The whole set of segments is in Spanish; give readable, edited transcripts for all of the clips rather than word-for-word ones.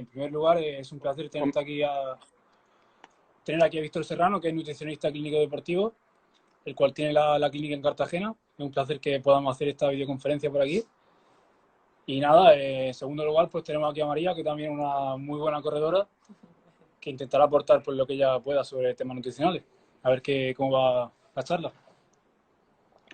En primer lugar, es un placer tener aquí a Víctor Serrano, que es nutricionista clínico deportivo, el cual tiene la clínica en Cartagena. Es un placer que podamos hacer esta videoconferencia por aquí. Y nada, en segundo lugar, pues tenemos aquí a María, que también es una muy buena corredora, que intentará aportar pues, lo que ella pueda sobre temas nutricionales. A ver cómo va la charla.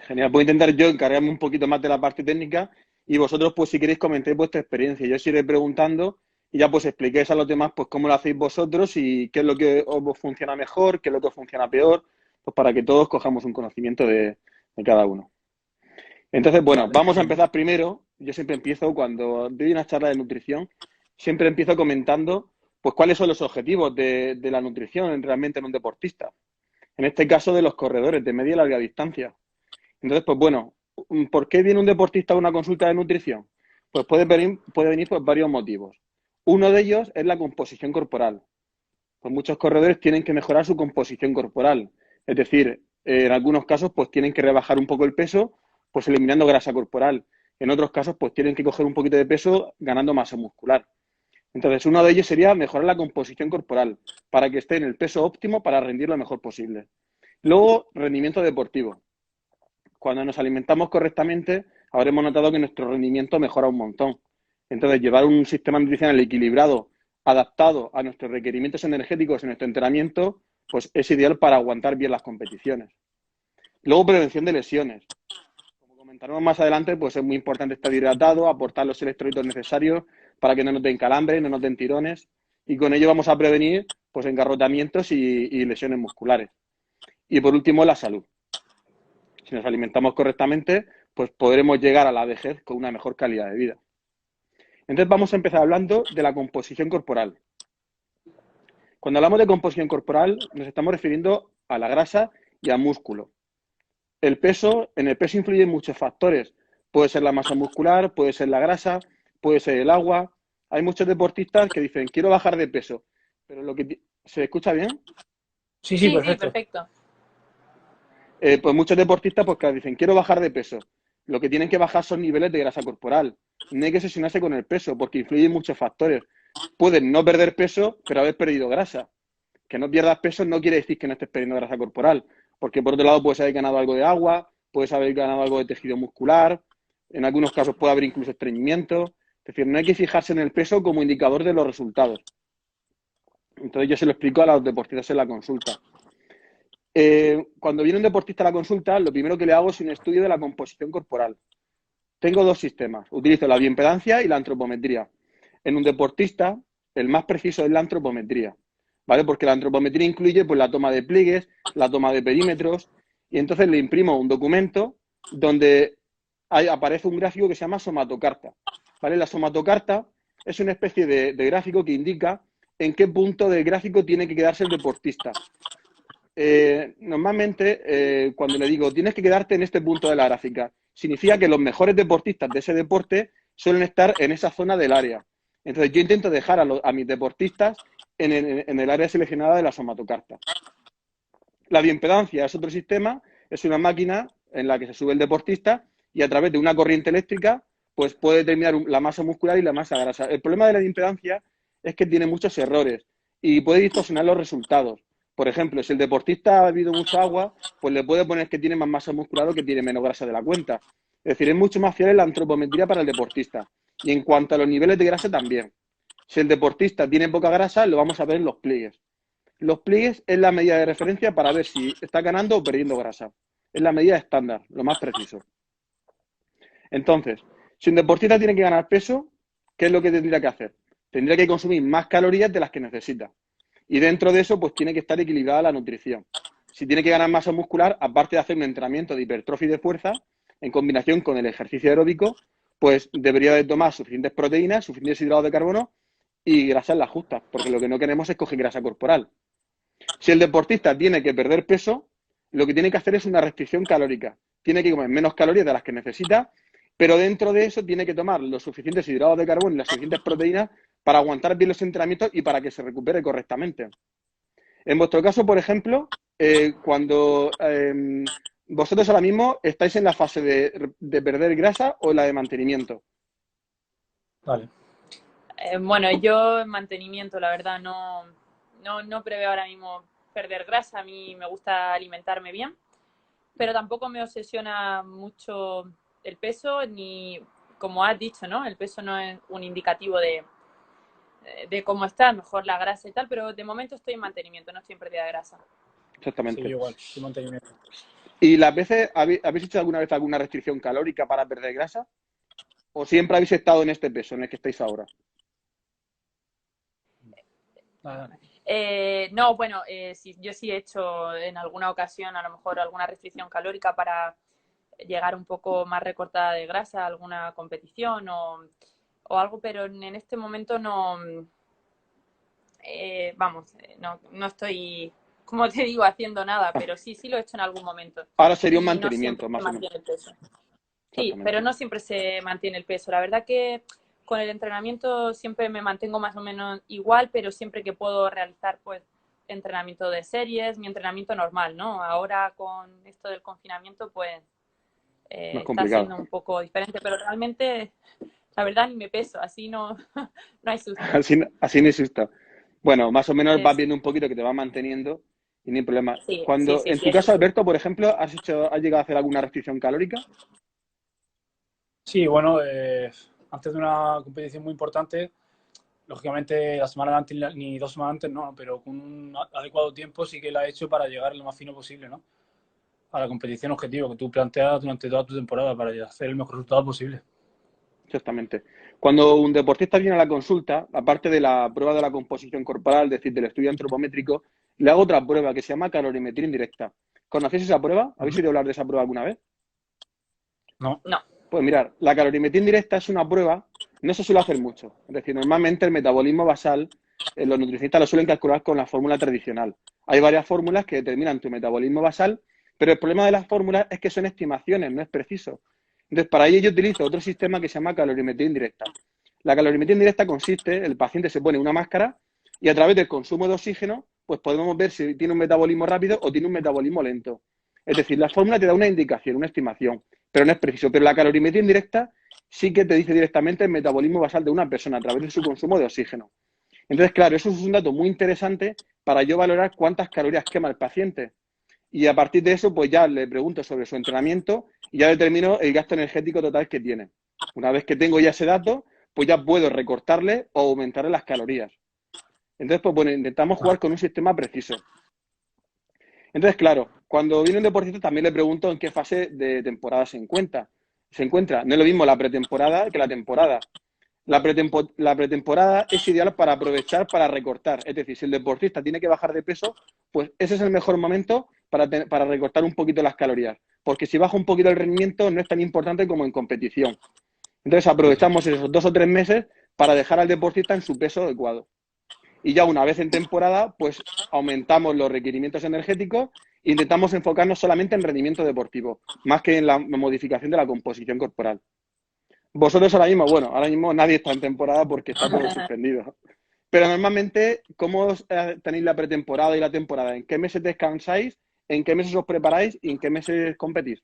Genial, voy a intentar yo encargarme un poquito más de la parte técnica y vosotros, pues si queréis, comentéis vuestra experiencia. Yo os iré preguntando y ya pues expliquéis a los demás pues cómo lo hacéis vosotros y qué es lo que os funciona mejor, qué es lo que os funciona peor, pues para que todos cojamos un conocimiento de cada uno. Entonces, bueno, Vale. vamos a empezar primero. Yo siempre empiezo cuando doy una charla de nutrición, siempre empiezo comentando pues cuáles son los objetivos de la nutrición realmente en un deportista. En este caso de los corredores de media y larga distancia. Entonces, pues bueno, ¿por qué viene un deportista a una consulta de nutrición? Pues puede venir por varios motivos. Uno de ellos es la composición corporal. Pues muchos corredores tienen que mejorar su composición corporal. Es decir, en algunos casos pues tienen que rebajar un poco el peso, pues eliminando grasa corporal. En otros casos pues tienen que coger un poquito de peso ganando masa muscular. Entonces, uno de ellos sería mejorar la composición corporal para que esté en el peso óptimo para rendir lo mejor posible. Luego, rendimiento deportivo. Cuando nos alimentamos correctamente, habremos notado que nuestro rendimiento mejora un montón. Entonces, llevar un sistema nutricional equilibrado, adaptado a nuestros requerimientos energéticos en nuestro entrenamiento, pues es ideal para aguantar bien las competiciones. Luego, prevención de lesiones. Como comentaremos más adelante, pues es muy importante estar hidratado, aportar los electrolitos necesarios para que no nos den calambres, no nos den tirones, y con ello vamos a prevenir pues engarrotamientos y lesiones musculares. Y por último, la salud. Si nos alimentamos correctamente, pues podremos llegar a la vejez con una mejor calidad de vida. Entonces vamos a empezar hablando de la composición corporal. Cuando hablamos de composición corporal, nos estamos refiriendo a la grasa y al músculo. En el peso influyen muchos factores. Puede ser la masa muscular, puede ser la grasa, puede ser el agua. Hay muchos deportistas que dicen, quiero bajar de peso, pero ¿se escucha bien? Sí, Sí, perfecto. perfecto. Pues muchos deportistas pues dicen, quiero bajar de peso. Lo que tienen que bajar son niveles de grasa corporal. No hay que obsesionarse con el peso, porque influyen muchos factores. Pueden no perder peso, pero haber perdido grasa. Que no pierdas peso no quiere decir que no estés perdiendo grasa corporal, porque por otro lado puedes haber ganado algo de agua, puedes haber ganado algo de tejido muscular, en algunos casos puede haber incluso estreñimiento. Es decir, no hay que fijarse en el peso como indicador de los resultados. Entonces yo se lo explico a los deportistas en la consulta. Cuando viene un deportista a la consulta, lo primero que le hago es un estudio de la composición corporal. Tengo dos sistemas. Utilizo la bioimpedancia y la antropometría. En un deportista, el más preciso es la antropometría, ¿vale? Porque la antropometría incluye pues, la toma de pliegues, la toma de perímetros, y entonces le imprimo un documento donde aparece un gráfico que se llama somatocarta, ¿vale? La somatocarta es una especie de gráfico que indica en qué punto del gráfico tiene que quedarse el deportista. Normalmente, cuando le digo tienes que quedarte en este punto de la gráfica, significa que los mejores deportistas de ese deporte suelen estar en esa zona del área. Entonces, yo intento dejar a mis deportistas en el área seleccionada de la somatocarta. La bioimpedancia es otro sistema, es una máquina en la que se sube el deportista y a través de una corriente eléctrica pues puede determinar la masa muscular y la masa grasa. El problema de la bioimpedancia es que tiene muchos errores y puede distorsionar los resultados. Por ejemplo, si el deportista ha bebido mucha agua, pues le puede poner que tiene más masa muscular o que tiene menos grasa de la cuenta. Es decir, es mucho más fiable la antropometría para el deportista. Y en cuanto a los niveles de grasa también. Si el deportista tiene poca grasa, lo vamos a ver en los pliegues. Los pliegues es la medida de referencia para ver si está ganando o perdiendo grasa. Es la medida estándar, lo más preciso. Entonces, si un deportista tiene que ganar peso, ¿qué es lo que tendría que hacer? Tendría que consumir más calorías de las que necesita. Y dentro de eso, pues tiene que estar equilibrada la nutrición. Si tiene que ganar masa muscular, aparte de hacer un entrenamiento de hipertrofia y de fuerza, en combinación con el ejercicio aeróbico, pues debería de tomar suficientes proteínas, suficientes hidratos de carbono y grasas las justas, porque lo que no queremos es coger grasa corporal. Si el deportista tiene que perder peso, lo que tiene que hacer es una restricción calórica. Tiene que comer menos calorías de las que necesita, pero dentro de eso tiene que tomar los suficientes hidratos de carbono y las suficientes proteínas para aguantar bien los entrenamientos y para que se recupere correctamente. En vuestro caso, por ejemplo, cuando vosotros ahora mismo estáis en la fase de perder grasa o en la de mantenimiento. Vale. Bueno, yo en mantenimiento, la verdad, no preveo ahora mismo perder grasa. A mí me gusta alimentarme bien, pero tampoco me obsesiona mucho el peso, ni, como has dicho, ¿no? El peso no es un indicativo de cómo está, mejor la grasa y tal, pero de momento estoy en mantenimiento, no estoy en pérdida de grasa. Sí, yo Exactamente. igual, sin mantenimiento. ¿Y las veces, habéis hecho alguna vez alguna restricción calórica para perder grasa? ¿O siempre habéis estado en este peso en el que estáis ahora? Nada. No, bueno, sí, yo sí he hecho en alguna ocasión a lo mejor alguna restricción calórica para llegar un poco más recortada de grasa a alguna competición o algo, pero en este momento no, vamos, no estoy, como te digo, haciendo nada, Ah, pero sí lo he hecho en algún momento. ahora sería un Y no siempre mantenimiento, se más o menos. mantiene el peso. Sí, pero Exactamente. no siempre se mantiene el peso. La verdad que con el entrenamiento siempre me mantengo más o menos igual, pero siempre que puedo realizar pues entrenamiento de series, mi entrenamiento normal, ¿no? Ahora con esto del confinamiento pues Más está complicado. siendo un poco diferente, pero realmente la verdad ni me peso, así no, no hay susto. Así no exista. Bueno, más o menos vas Es, viendo un poquito que te va manteniendo y no hay problema. sí, En tu eso caso, sí. Alberto, por ejemplo, has llegado a hacer alguna restricción calórica? Sí, bueno, antes de una competición muy importante, lógicamente la semana antes ni 2 semanas antes no, pero con un adecuado tiempo sí que la he hecho para llegar lo más fino posible, ¿no? A la competición objetivo que tú planteas durante toda tu temporada para hacer el mejor resultado posible. Exactamente. Cuando un deportista viene a la consulta, aparte de la prueba de la composición corporal, es decir, del estudio antropométrico, le hago otra prueba que se llama calorimetría indirecta. ¿Conocéis esa prueba? ¿Habéis oído hablar de esa prueba alguna vez? No, No, Pues mirar, la calorimetría indirecta es una prueba, no se suele hacer mucho. Es decir, normalmente el metabolismo basal, los nutricionistas lo suelen calcular con la fórmula tradicional. Hay varias fórmulas que determinan tu metabolismo basal, pero el problema de las fórmulas es que son estimaciones, no es preciso. Entonces, para ello yo utilizo otro sistema que se llama calorimetría indirecta. La calorimetría indirecta consiste, el paciente se pone una máscara y a través del consumo de oxígeno, pues podemos ver si tiene un metabolismo rápido o tiene un metabolismo lento. Es decir, la fórmula te da una indicación, una estimación, pero no es preciso. Pero la calorimetría indirecta sí que te dice directamente el metabolismo basal de una persona a través de su consumo de oxígeno. Entonces, claro, eso es un dato muy interesante para yo valorar cuántas calorías quema el paciente. Y a partir de eso, pues ya le pregunto sobre su entrenamiento y ya determino el gasto energético total que tiene. Una vez que tengo ya ese dato, pues ya puedo recortarle o aumentarle las calorías. Entonces, pues bueno, intentamos jugar con un sistema preciso. Entonces, claro, cuando viene un deportista también le pregunto en qué fase de temporada se encuentra. Se encuentra. No es lo mismo la pretemporada que la temporada. La pretemporada es ideal para aprovechar para recortar. Es decir, si el deportista tiene que bajar de peso, pues ese es el mejor momento para recortar un poquito las calorías. Porque si baja un poquito el rendimiento no es tan importante como en competición. Entonces aprovechamos esos 2 o 3 meses para dejar al deportista en su peso adecuado. Y ya una vez en temporada, pues aumentamos los requerimientos energéticos e intentamos enfocarnos solamente en rendimiento deportivo, más que en la modificación de la composición corporal. Vosotros ahora mismo, bueno, ahora mismo nadie está en temporada porque está todo suspendido. Pero normalmente, ¿cómo tenéis la pretemporada y la temporada? ¿En qué meses descansáis? ¿En qué meses os preparáis? ¿Y en qué meses competís?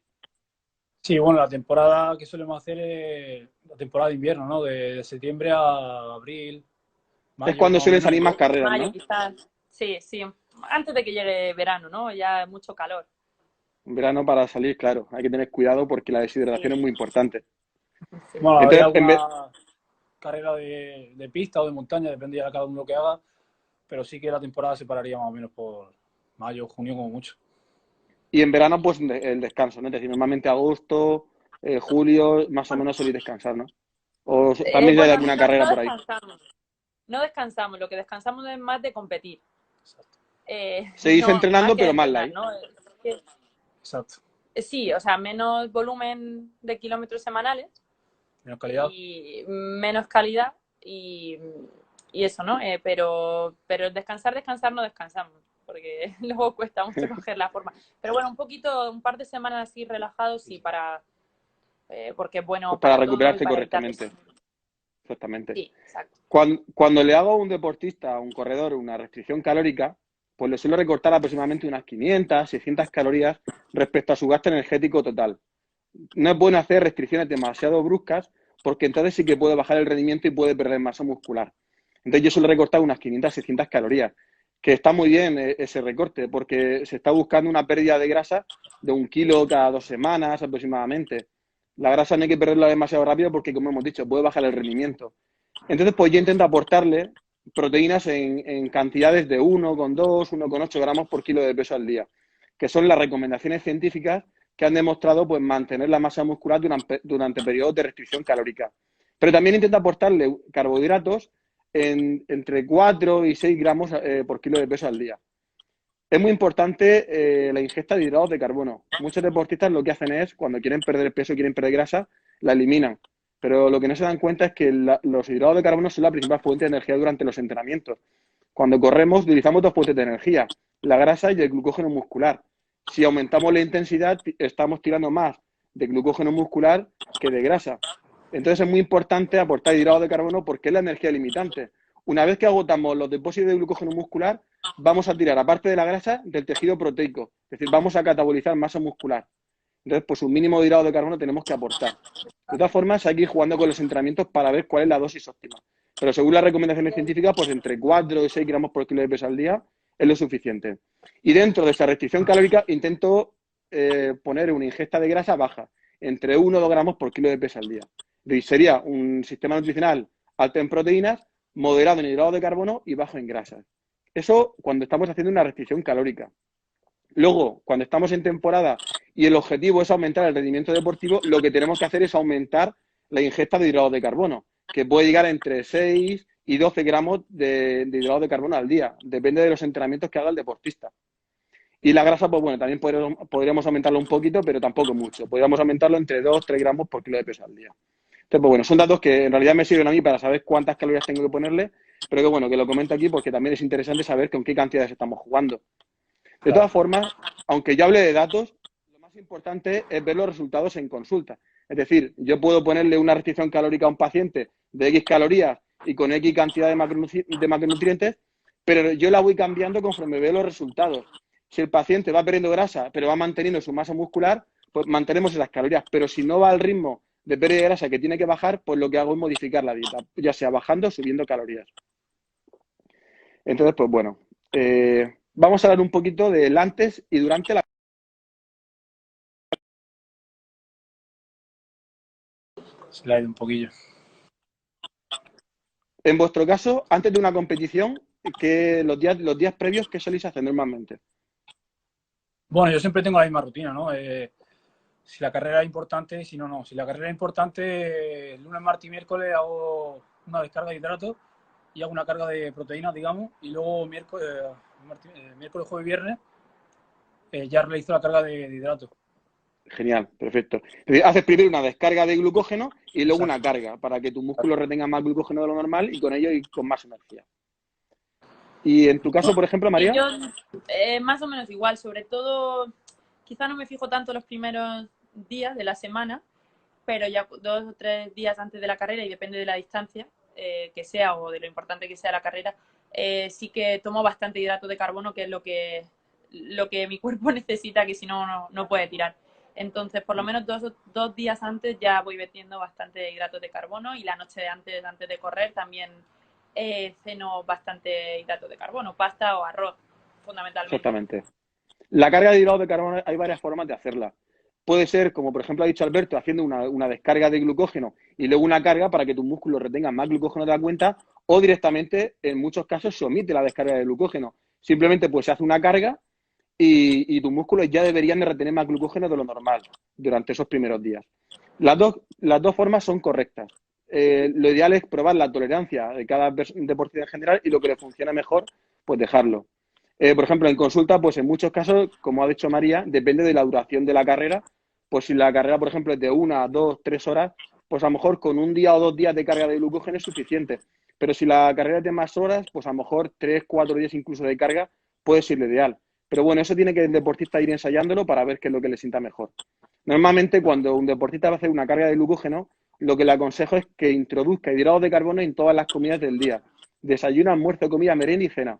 sí, bueno, la temporada que solemos hacer es la temporada de invierno, ¿no? De septiembre a abril, Es mayo cuando más o suelen menos. salir más carreras, mayo ¿no? quizás, sí, antes de que llegue verano, ¿no? Ya mucho calor. En verano para salir, claro, hay que tener cuidado porque la deshidratación es Sí, muy importante. sí. Bueno, habría Entonces, en vez, alguna carrera de pista o de montaña, depende de cada uno lo que haga, pero sí que la temporada se pararía más o menos por mayo, junio como mucho. y en verano, pues el descanso, ¿no? Es decir, normalmente agosto, julio, más o menos soléis descansar, ¿no? O también ya hay Bueno, alguna carrera no por ahí. descansamos, no descansamos, lo que descansamos es más de competir, Exacto. Seguís no, más entrenando, que de pero más entrenar, light. ¿no? Que- Exacto. sí, o sea, menos volumen de kilómetros semanales Menos calidad. y menos calidad y eso, ¿no? Pero descansar no descansamos, porque luego cuesta mucho coger la forma. Pero bueno, un par de semanas así relajados, sí, porque es bueno Pues para para todo y recuperarse para evitar correctamente. lesiones. Exactamente. Sí, exacto. Cuando le hago a un deportista, a un corredor, una restricción calórica, pues le suelo recortar aproximadamente unas 500, 600 calorías respecto a su gasto energético total. No es bueno hacer restricciones demasiado bruscas porque entonces sí que puede bajar el rendimiento y puede perder masa muscular. Entonces yo suelo recortar unas 500, 600 calorías, que está muy bien ese recorte, porque se está buscando una pérdida de grasa de 1 kilo cada 2 semanas aproximadamente. La grasa no hay que perderla demasiado rápido porque, como hemos dicho, puede bajar el rendimiento. Entonces, pues yo intento aportarle proteínas en cantidades de 1,2, 1,8 gramos por kilo de peso al día, que son las recomendaciones científicas que han demostrado pues, mantener la masa muscular durante periodos de restricción calórica. Pero también intento aportarle carbohidratos entre 4 y 6 gramos por kilo de peso al día. Es muy importante la ingesta de hidratos de carbono. Muchos deportistas lo que hacen es, cuando quieren perder peso, quieren perder grasa, la eliminan. Pero lo que no se dan cuenta es que los hidratos de carbono son la principal fuente de energía durante los entrenamientos. Cuando corremos, utilizamos 2 fuentes de energía, la grasa y el glucógeno muscular. Si aumentamos la intensidad, estamos tirando más de glucógeno muscular que de grasa. Entonces es muy importante aportar hidratos de carbono porque es la energía limitante. Una vez que agotamos los depósitos de glucógeno muscular, vamos a tirar, aparte de la grasa, del tejido proteico. Es decir, vamos a catabolizar masa muscular. Entonces, pues un mínimo de hidratos de carbono tenemos que aportar. De todas formas, hay que ir jugando con los entrenamientos para ver cuál es la dosis óptima. Pero según las recomendaciones científicas, pues entre 4 y 6 gramos por kilo de peso al día es lo suficiente. Y dentro de esa restricción calórica intento poner una ingesta de grasa baja, entre 1 o 2 gramos por kilo de peso al día. Y sería un sistema nutricional alto en proteínas, moderado en hidratos de carbono y bajo en grasas. Eso cuando estamos haciendo una restricción calórica. Luego, cuando estamos en temporada y el objetivo es aumentar el rendimiento deportivo, lo que tenemos que hacer es aumentar la ingesta de hidratos de carbono, que puede llegar entre 6 y 12 gramos de hidratos de carbono al día. Depende de los entrenamientos que haga el deportista. Y la grasa, pues bueno, también podríamos aumentarlo un poquito, pero tampoco mucho. Podríamos aumentarlo entre 2 o 3 gramos por kilo de peso al día. Entonces, pues bueno, son datos que en realidad me sirven a mí para saber cuántas calorías tengo que ponerle, pero que bueno, que lo comento aquí porque también es interesante saber con qué cantidades estamos jugando. De todas formas, aunque yo hable de datos, lo más importante es ver los resultados en consulta. Es decir, yo puedo ponerle una restricción calórica a un paciente de X calorías y con X cantidad de macronutrientes, pero yo la voy cambiando conforme veo los resultados. Si el paciente va perdiendo grasa, pero va manteniendo su masa muscular, pues mantenemos esas calorías. Pero si no va al ritmo de pérdida de grasa que tiene que bajar, pues lo que hago es modificar la dieta, ya sea bajando o subiendo calorías. Entonces, pues bueno, vamos a hablar un poquito del antes y durante la... Se le ha ido un poquillo. En vuestro caso, antes de una competición, que los días previos, ¿qué soléis hacer normalmente? Bueno, yo siempre tengo la misma rutina, ¿no? Si la carrera es importante, si no, no. Si la carrera es importante, lunes, martes y miércoles hago una descarga de hidratos y hago una carga de proteínas, digamos, y luego miércoles, jueves y viernes ya realizo la carga de hidratos. Genial, perfecto. Es decir, haces primero una descarga de glucógeno y luego Exacto. una carga para que tus músculos retengan más glucógeno de lo normal y con ello ir con más energía. Y en tu caso, por ejemplo, María. Y yo más o menos igual, sobre todo, quizá no me fijo tanto los primeros días de la semana, pero ya 2 o 3 días antes de la carrera, y depende de la distancia que sea o de lo importante que sea la carrera, sí que tomo bastante hidrato de carbono, que es lo que mi cuerpo necesita, que si no, no puede tirar. Entonces, por lo menos 2 días antes ya voy metiendo bastante hidratos de carbono, y la noche antes de correr también ceno bastante hidratos de carbono, pasta o arroz, fundamentalmente. Exactamente. La carga de hidratos de carbono hay varias formas de hacerla. Puede ser, como por ejemplo ha dicho Alberto, haciendo una descarga de glucógeno y luego una carga para que tus músculos retengan más glucógeno de la cuenta, o directamente, en muchos casos, se omite la descarga de glucógeno. Simplemente pues se hace una carga y tus músculos ya deberían de retener más glucógeno de lo normal durante esos primeros días. Las dos formas son correctas. Lo ideal es probar la tolerancia de cada deportista en general y lo que le funciona mejor, pues dejarlo. Por ejemplo, en consulta, pues en muchos casos, como ha dicho María, depende de la duración de la carrera. Pues si la carrera, por ejemplo, es de 1, 2, 3 horas, pues a lo mejor con 1 día o 2 días de carga de glucógeno es suficiente. Pero si la carrera es de más horas, pues a lo mejor 3, 4 días incluso de carga puede ser lo ideal. Pero bueno, eso tiene que el deportista ir ensayándolo para ver qué es lo que le sienta mejor. Normalmente, cuando un deportista va a hacer una carga de glucógeno, lo que le aconsejo es que introduzca hidratos de carbono en todas las comidas del día. Desayuno, almuerzo, comida, merienda y cena.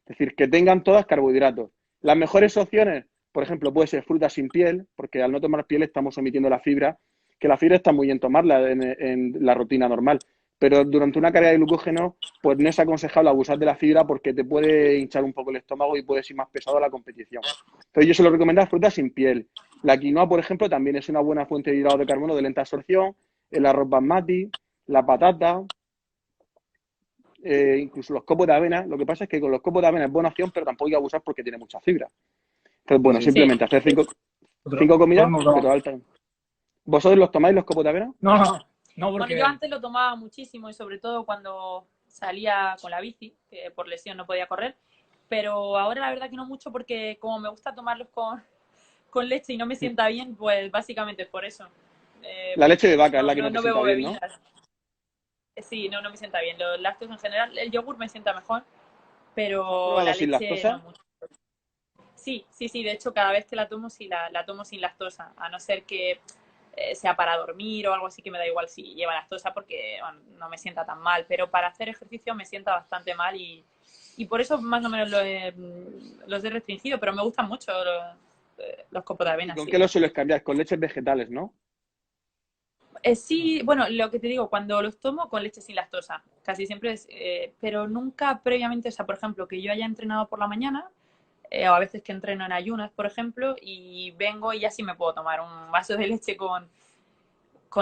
Es decir, que tengan todas carbohidratos. Las mejores opciones, por ejemplo, puede ser fruta sin piel, porque al no tomar piel estamos omitiendo la fibra que la fibra está muy bien tomarla en la rutina normal, pero durante una carga de glucógeno, pues no es aconsejable abusar de la fibra porque te puede hinchar un poco el estómago y puedes ir más pesado a la competición. Entonces yo suelo recomendar frutas sin piel. La quinoa, por ejemplo, también es una buena fuente de hidratos de carbono de lenta absorción, el arroz basmati, la patata, incluso los copos de avena. Lo que pasa es que con los copos de avena es buena opción, pero tampoco hay que abusar porque tiene mucha fibra. Entonces, bueno, Sí, simplemente hacer cinco comidas, pero altas. ¿Vosotros los tomáis los copos de avena? No, Bueno, porque... yo antes lo tomaba muchísimo y sobre todo cuando salía con la bici, que por lesión no podía correr, pero ahora la verdad que no mucho porque como me gusta tomarlos con leche y no me sienta bien, pues básicamente es por eso. La leche de vaca es No, la que no te no sienta bebo bien, ¿no? bebidas. Sí, no me sienta bien. Los lácteos en general, el yogur me sienta mejor, ¿Lo has pero probado la sin leche no lactosa? mucho. Sí, de hecho cada vez que la tomo, sí, la tomo sin lactosa, a no ser que sea para dormir o algo así, que me da igual si lleva lactosa porque bueno, no me sienta tan mal, pero para hacer ejercicio me sienta bastante mal y por eso más o menos los he restringido, pero me gustan mucho los copos de ¿Y avena, con sí. qué lo sueles cambiar? Con leches vegetales, ¿no? Sí, bueno, lo que te digo, cuando los tomo con leche sin lactosa, casi siempre es, pero nunca previamente, o sea, por ejemplo, que yo haya entrenado por la mañana, o a veces que entreno en ayunas, por ejemplo, y vengo y ya sí me puedo tomar un vaso de leche con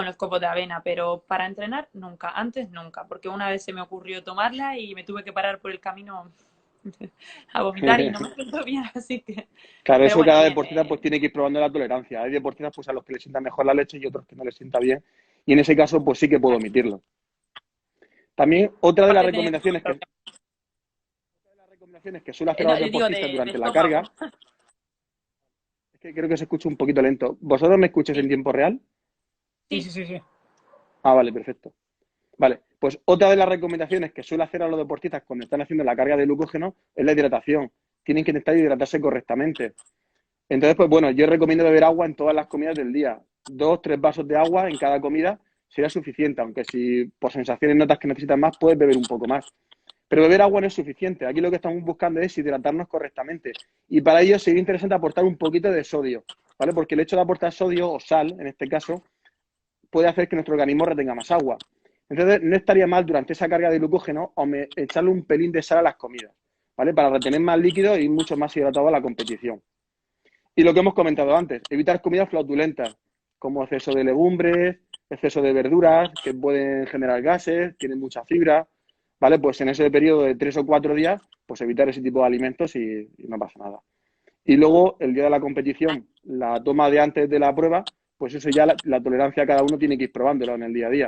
los copos de avena, pero para entrenar nunca, antes nunca, porque una vez se me ocurrió tomarla y me tuve que parar por el camino a vomitar y no me siento bien, así que... Claro, Pero eso bueno, cada bien. deportista pues tiene que ir probando la tolerancia. Hay deportistas pues a los que les sienta mejor la leche y otros que no les sienta bien. Y en ese caso pues sí que puedo omitirlo. Sí. También otra de las Aparte de tener recomendaciones que suele hacer a los les digo, deportistas de durante la estómago. carga, es que creo que se escucha un poquito lento. ¿Vosotros me escucháis en Sí, tiempo real? sí. Sí. Ah, vale, perfecto. Vale, pues otra de las recomendaciones que suele hacer a los deportistas cuando están haciendo la carga de glucógeno es la hidratación. Tienen que intentar hidratarse correctamente. Entonces, pues bueno, yo recomiendo beber agua en todas las comidas del día. 2, 3 vasos de agua en cada comida sería suficiente, aunque si por sensaciones notas que necesitas más, puedes beber un poco más. Pero beber agua no es suficiente. Aquí lo que estamos buscando es hidratarnos correctamente. Y para ello sería interesante aportar un poquito de sodio, ¿vale? Porque el hecho de aportar sodio o sal, en este caso, puede hacer que nuestro organismo retenga más agua. Entonces, no estaría mal durante esa carga de glucógeno echarle un pelín de sal a las comidas, ¿vale? Para retener más líquido e ir mucho más hidratado a la competición. Y lo que hemos comentado antes, evitar comidas flautulentas, como exceso de legumbres, exceso de verduras, que pueden generar gases, tienen mucha fibra, ¿vale? Pues en ese periodo de 3 o 4 días, pues evitar ese tipo de alimentos y no pasa nada. Y luego, el día de la competición, la toma de antes de la prueba, pues eso ya la tolerancia cada uno tiene que ir probándolo en el día a día.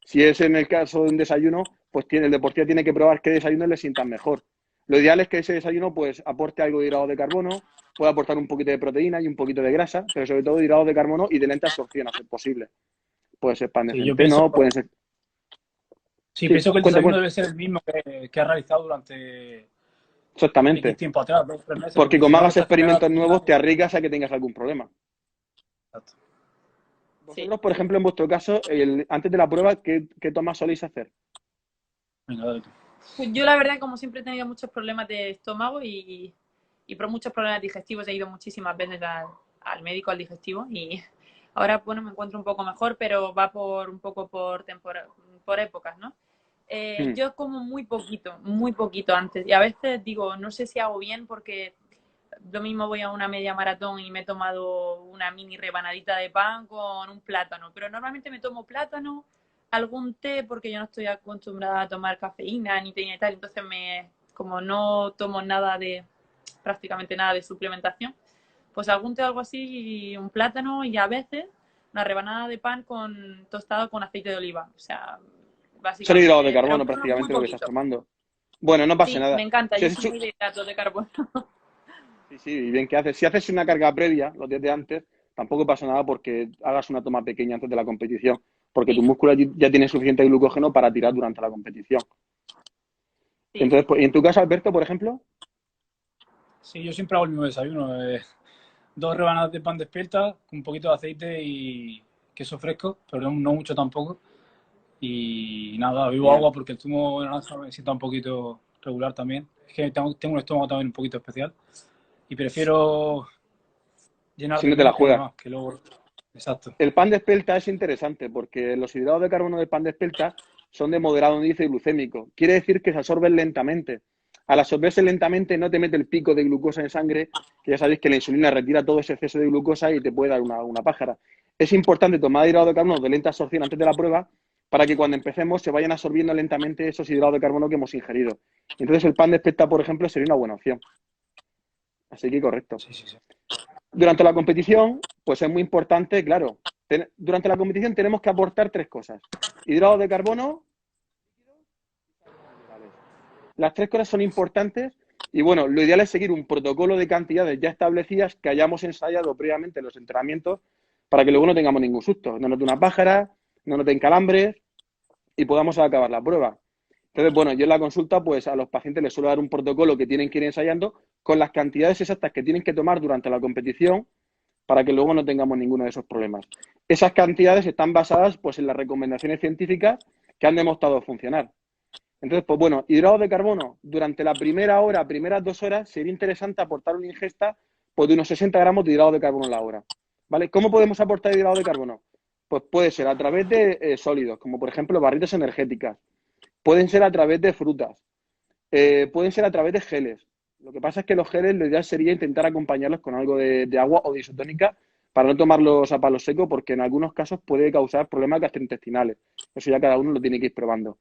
Si es en el caso de un desayuno, pues el deportista tiene que probar qué desayunos le sientan mejor. Lo ideal es que ese desayuno pues aporte algo de hidratos de carbono, pueda aportar un poquito de proteína y un poquito de grasa, pero sobre todo hidratos de carbono y de lenta absorción, a ser posible. Puede ser pan de Sí, yo pienso, centeno, pueden ser... sí, Sí, pienso que el cuenta, desayuno cuenta. debe ser el mismo que has realizado durante X Exactamente. tiempo atrás, 2 o 3 meses, Porque porque si como no le hagas estás cambiando la experimentos comida, nuevos, te arriesgas a que tengas algún problema. exacto. Sí. Vosotros, por ejemplo, en vuestro caso, antes de la prueba, ¿qué tomas soléis hacer? Venga, dale tú. Pues yo la verdad, como siempre he tenido muchos problemas de estómago y por muchos problemas digestivos, he ido muchísimas veces al médico, al digestivo, y ahora, bueno, me encuentro un poco mejor, pero va un poco por épocas, ¿no? Hmm. Yo como muy poquito antes, y a veces digo, no sé si hago bien porque lo mismo voy a una media maratón y me he tomado una mini rebanadita de pan con un plátano, pero normalmente me tomo plátano, algún té, porque yo no estoy acostumbrada a tomar cafeína ni té ni tal, entonces como no tomo prácticamente nada de suplementación, pues algún té o algo así, y un plátano y a veces una rebanada de pan tostado con aceite de oliva, o sea, Son hidratos de básicamente, pero carbono muy prácticamente lo que estás poquito. tomando. Bueno, no pasa Sí, me nada. encanta, Si yo has soy hecho, muy de hidratos de carbono. Sí, sí, y bien que haces. Si haces una carga previa, los días de antes, tampoco pasa nada porque hagas una toma pequeña antes de la competición, porque tu Sí, músculo ya tiene suficiente glucógeno para tirar durante la competición. sí. Entonces, pues, ¿y en tu caso, Alberto, por ejemplo? Sí, yo siempre hago el mismo desayuno. 2 rebanadas de pan de espelta, con un poquito de aceite y queso fresco, pero no mucho tampoco. Y nada, bebo Genial. agua porque el zumo de naranja me sienta un poquito regular también. Es que tengo un estómago también un poquito especial. Y prefiero llenar Si de no te la menos que de juegas. más, que luego... Exacto. El pan de espelta es interesante porque los hidratos de carbono del pan de espelta son de moderado índice glucémico. Quiere decir que se absorben lentamente. Al absorberse lentamente no te mete el pico de glucosa en sangre, que ya sabéis que la insulina retira todo ese exceso de glucosa y te puede dar una pájara. Es importante tomar hidratos de carbono de lenta absorción antes de la prueba para que cuando empecemos se vayan absorbiendo lentamente esos hidratos de carbono que hemos ingerido. Entonces el pan de espelta, por ejemplo, sería una buena opción. Así que correcto. Sí, sí, sí. Durante la competición, pues es muy importante, claro, durante la competición tenemos que aportar 3 cosas. Hidratos de carbono, las 3 cosas son importantes y bueno, lo ideal es seguir un protocolo de cantidades ya establecidas que hayamos ensayado previamente en los entrenamientos para que luego no tengamos ningún susto, no nos dé una pájara, no nos den calambres y podamos acabar la prueba. Entonces, bueno, yo en la consulta, pues a los pacientes les suelo dar un protocolo que tienen que ir ensayando con las cantidades exactas que tienen que tomar durante la competición para que luego no tengamos ninguno de esos problemas. Esas cantidades están basadas pues en las recomendaciones científicas que han demostrado funcionar. Entonces, pues bueno, hidratos de carbono, durante la primera hora, primeras 2 horas, sería interesante aportar una ingesta pues, de unos 60 gramos de hidratos de carbono a la hora. ¿Vale? ¿Cómo podemos aportar hidratos de carbono? Pues puede ser a través de sólidos, como por ejemplo barritas energéticas. Pueden ser a través de frutas. Pueden ser a través de geles. Lo que pasa es que los geles, lo ideal sería intentar acompañarlos con algo de agua o de isotónica para no tomarlos a palo seco, porque en algunos casos puede causar problemas gastrointestinales. Eso ya cada uno lo tiene que ir probando.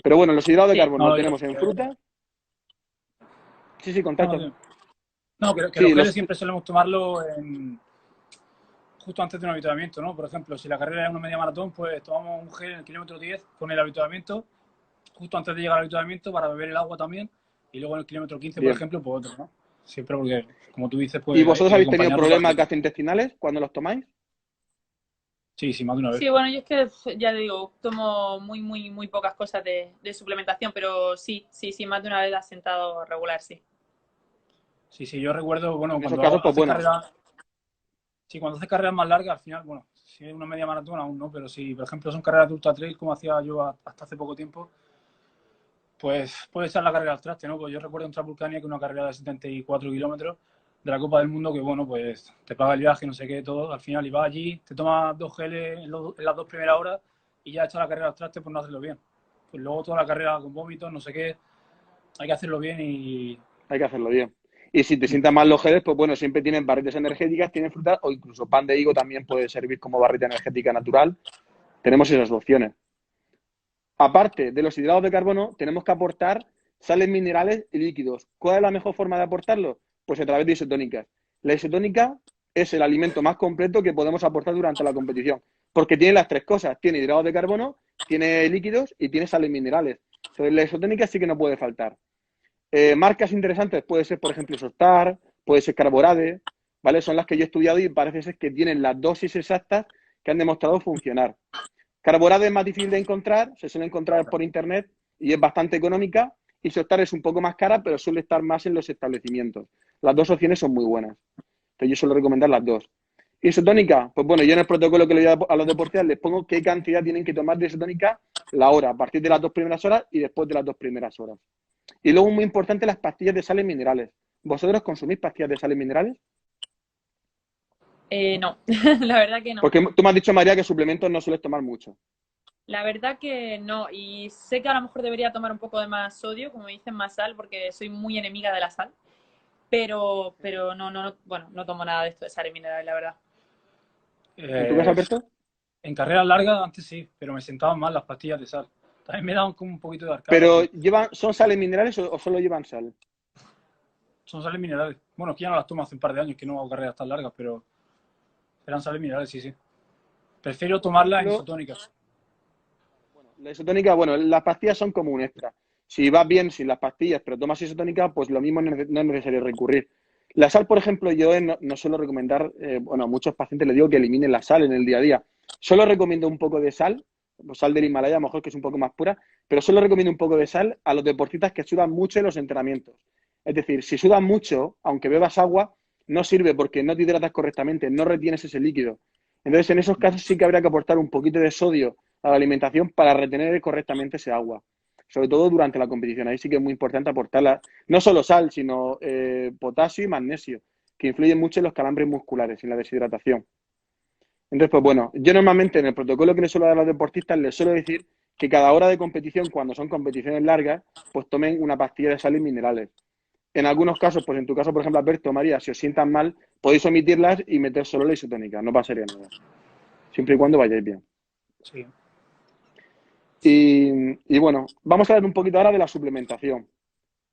Pero bueno, los hidratos de Sí. carbono No, los tenemos en fruta. Sí, contacto. no, que Sí, los geles siempre solemos tomarlo justo antes de un habituamiento, ¿no? Por ejemplo, si la carrera es una media maratón, pues tomamos un gel en el kilómetro 10 con el habituamiento, justo antes de llegar al habituamiento para beber el agua también, y luego en el kilómetro 15, por bien. ejemplo, pues otro, ¿no? Siempre porque, como tú dices, ¿Y pues hay vosotros que habéis tenido acompañarlo para problemas que... gastrointestinales cuando los tomáis? Sí, sí, más de una vez. Sí, bueno, yo es que ya te digo, tomo muy pocas cosas de suplementación, pero sí, más de una vez ha sentado regular, sí. Sí, sí, yo recuerdo, bueno, En esos casos, cuando pues haces bueno, carreras, sí, cuando haces carreras más largas, al final, bueno, si es una media maratón aún no, pero si, por ejemplo, son carreras de ultra trail, como hacía yo hasta hace poco tiempo, pues puede ser la carrera al traste, ¿no? Pues yo recuerdo en Transvulcania que una carrera de 74 kilómetros de la Copa del Mundo que, bueno, pues te paga el viaje, no sé qué, todo, al final ibas allí, te tomas 2 geles en las 2 primeras horas y ya echas la carrera al traste por no hacerlo bien. Pues luego toda la carrera con vómitos, no sé qué, hay que hacerlo bien y... hay que hacerlo bien. Y si te sientan mal los geles, pues bueno, siempre tienen barritas energéticas, tienen frutas o incluso pan de higo también puede servir como barrita energética natural. Tenemos esas opciones. Aparte de los hidratos de carbono, tenemos que aportar sales minerales y líquidos. ¿Cuál es la mejor forma de aportarlo? Pues a través de isotónicas. La isotónica es el alimento más completo que podemos aportar durante la competición, porque tiene las 3 cosas. Tiene hidratos de carbono, tiene líquidos y tiene sales minerales. Entonces, la isotónica sí que no puede faltar. Marcas interesantes puede ser, por ejemplo, Sostar, puede ser Carborade, ¿vale? Son las que yo he estudiado y parece ser que tienen las dosis exactas que han demostrado funcionar. Carborade es más difícil de encontrar, se suele encontrar por internet y es bastante económica. Y Sostar es un poco más cara, pero suele estar más en los establecimientos. Las 2 opciones son muy buenas. Entonces yo suelo recomendar las 2. Isotónica, pues bueno, yo en el protocolo que le doy a los deportistas les pongo qué cantidad tienen que tomar de isotónica la hora, a partir de las 2 primeras horas y después de las 2 primeras horas. Y luego, muy importante, las pastillas de sales minerales. ¿Vosotros consumís pastillas de sales minerales? No, la verdad que no. Porque tú me has dicho, María, que suplementos no sueles tomar mucho. La verdad que no. Y sé que a lo mejor debería tomar un poco de más sodio, como dicen, más sal, porque soy muy enemiga de la sal. Pero no, bueno, no tomo nada de esto de sal y mineral, la verdad. ¿En tu caso, Alberto? En carreras largas antes sí, pero me sentaban mal las pastillas de sal. También me daban como un poquito de arcada, ¿Pero pero son sales minerales o solo llevan sal? son sales minerales. Bueno, que ya no las tomo hace un par de años que no hago carreras tan largas, pero eran sales minerales, sí, sí. Prefiero Por tomarlas en ejemplo, isotónicas. la isotónica, bueno, las pastillas son como un extra. Si vas bien sin las pastillas, pero tomas isotónica, pues lo mismo no es necesario recurrir. La sal, por ejemplo, yo no suelo recomendar, bueno, a muchos pacientes les digo que eliminen la sal en el día a día. Solo recomiendo un poco de sal, pues sal del Himalaya, a lo mejor que es un poco más pura, pero solo recomiendo un poco de sal a los deportistas que sudan mucho en los entrenamientos. Es decir, si sudas mucho, aunque bebas agua, no sirve porque no te hidratas correctamente, no retienes ese líquido. Entonces, en esos casos sí que habría que aportar un poquito de sodio a la alimentación para retener correctamente ese agua. Sobre todo durante la competición. Ahí sí que es muy importante aportarla, no solo sal, sino potasio y magnesio, que influyen mucho en los calambres musculares y en la deshidratación. Entonces, pues bueno, yo normalmente en el protocolo que les suelo dar a los deportistas les suelo decir que cada hora de competición, cuando son competiciones largas, pues tomen una pastilla de sales minerales. En algunos casos, pues en tu caso, por ejemplo, Alberto, María, si os sientan mal, podéis omitirlas y meter solo la isotónica, no pasaría nada, siempre y cuando vayáis bien. Sí. Y bueno, vamos a hablar un poquito ahora de la suplementación.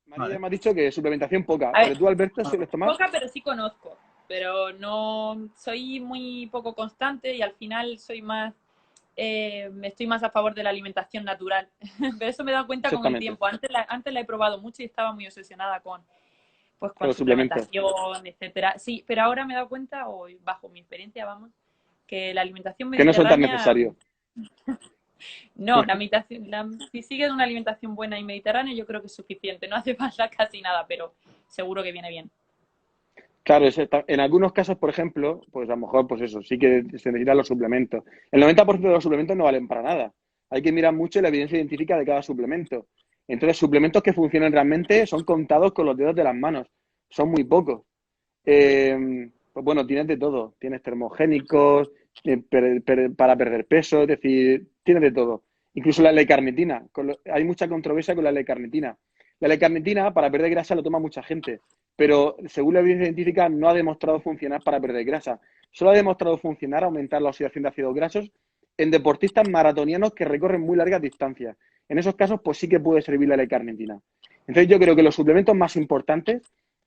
María ya Vale. me ha dicho que suplementación poca, A ver, pero tú, Alberto, Vale. ¿sueles tomar? poca, pero sí conozco. Pero no soy muy poco constante y al final soy más, estoy más a favor de la alimentación natural. Pero eso me he dado cuenta con el Exactamente, tiempo. Antes la he probado mucho y estaba muy obsesionada pues, con con los suplementos. suplementación, etcétera. Sí, pero ahora me he dado cuenta, o bajo mi experiencia, vamos, que la alimentación Que no son tan mediterránea, necesarios. no, si sigues una alimentación buena y mediterránea, yo creo que es suficiente. No hace falta casi nada, pero seguro que viene bien. Claro, en algunos casos, por ejemplo, pues a lo mejor, pues eso, sí que se necesitan los suplementos. El 90% de los suplementos no valen para nada. Hay que mirar mucho la evidencia científica de cada suplemento. Entonces, suplementos que funcionan realmente son contados con los dedos de las manos. Son muy pocos. Pues bueno, tienes de todo. Tienes termogénicos, para perder peso, es decir, tienes de todo. Incluso la L-carnitina. Hay mucha controversia con la L-carnitina. La L-carnitina, para perder grasa, lo toma mucha gente, pero según la evidencia científica no ha demostrado funcionar para perder grasa. Solo ha demostrado funcionar aumentar la oxidación de ácidos grasos en deportistas maratonianos que recorren muy largas distancias. En esos casos, pues sí que puede servir la L-carnitina. Entonces yo creo que los suplementos más importantes,